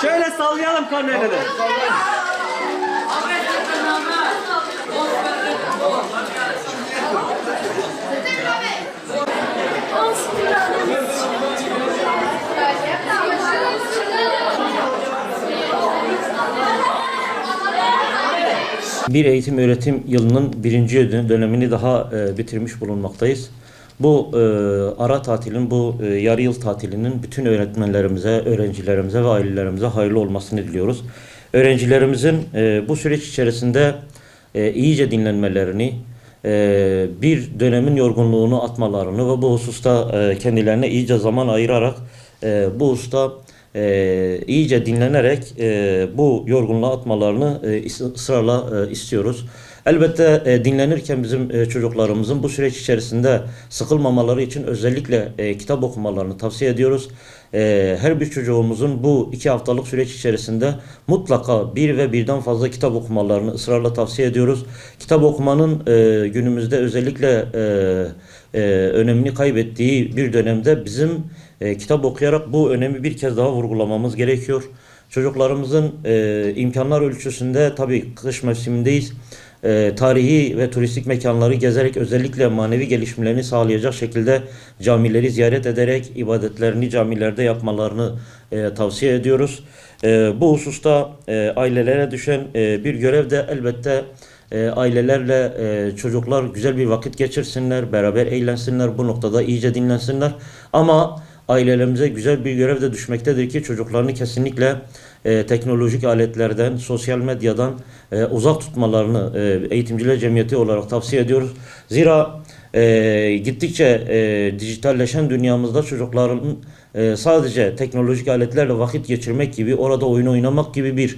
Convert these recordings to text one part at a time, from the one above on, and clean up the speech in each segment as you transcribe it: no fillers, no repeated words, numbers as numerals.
Şöyle sallayalım karneleri. Bir eğitim öğretim yılının birinci dönemini daha bitirmiş bulunmaktayız. Bu ara tatilin, bu yarı yıl tatilinin bütün öğretmenlerimize, öğrencilerimize ve ailelerimize hayırlı olmasını diliyoruz. Öğrencilerimizin bu süreç içerisinde iyice dinlenmelerini, bir dönemin yorgunluğunu atmalarını ve bu hususta kendilerine iyice zaman ayırarak bu hususta iyice dinlenerek bu yorgunluğu atmalarını ısrarla istiyoruz. Elbette dinlenirken bizim çocuklarımızın bu süreç içerisinde sıkılmamaları için özellikle kitap okumalarını tavsiye ediyoruz. Her bir çocuğumuzun bu 2 haftalık süreç içerisinde mutlaka bir ve birden fazla kitap okumalarını ısrarla tavsiye ediyoruz. Kitap okumanın günümüzde özellikle önemini kaybettiği bir dönemde bizim kitap okuyarak bu önemi bir kez daha vurgulamamız gerekiyor. Çocuklarımızın imkanlar ölçüsünde, tabii kış mevsimindeyiz, tarihi ve turistik mekanları gezerek özellikle manevi gelişimlerini sağlayacak şekilde camileri ziyaret ederek ibadetlerini camilerde yapmalarını tavsiye ediyoruz. Bu hususta ailelere düşen bir görev de elbette ailelerle çocuklar güzel bir vakit geçirsinler, beraber eğlensinler, bu noktada iyice dinlensinler. Ama ailelerimize güzel bir görev de düşmektedir ki çocuklarını kesinlikle teknolojik aletlerden, sosyal medyadan uzak tutmalarını Eğitimciler Cemiyeti olarak tavsiye ediyoruz. Zira gittikçe dijitalleşen dünyamızda çocukların sadece teknolojik aletlerle vakit geçirmek gibi, orada oyun oynamak gibi bir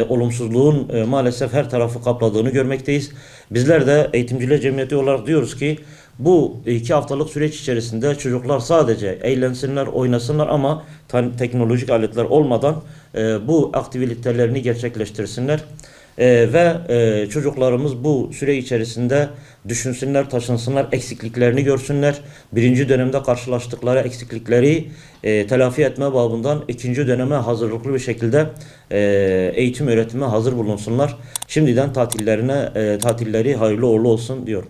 olumsuzluğun maalesef her tarafı kapladığını görmekteyiz. Bizler de Eğitimciler Cemiyeti olarak diyoruz ki bu 2 haftalık süreç içerisinde çocuklar sadece eğlensinler, oynasınlar ama teknolojik aletler olmadan bu aktivitelerini gerçekleştirsinler. Ve çocuklarımız bu süre içerisinde düşünsünler, taşınsınlar, eksikliklerini görsünler. Birinci dönemde karşılaştıkları eksiklikleri telafi etme babından ikinci döneme hazırlıklı bir şekilde eğitim öğretime hazır bulunsunlar. Şimdiden tatilleri hayırlı uğurlu olsun diyorum.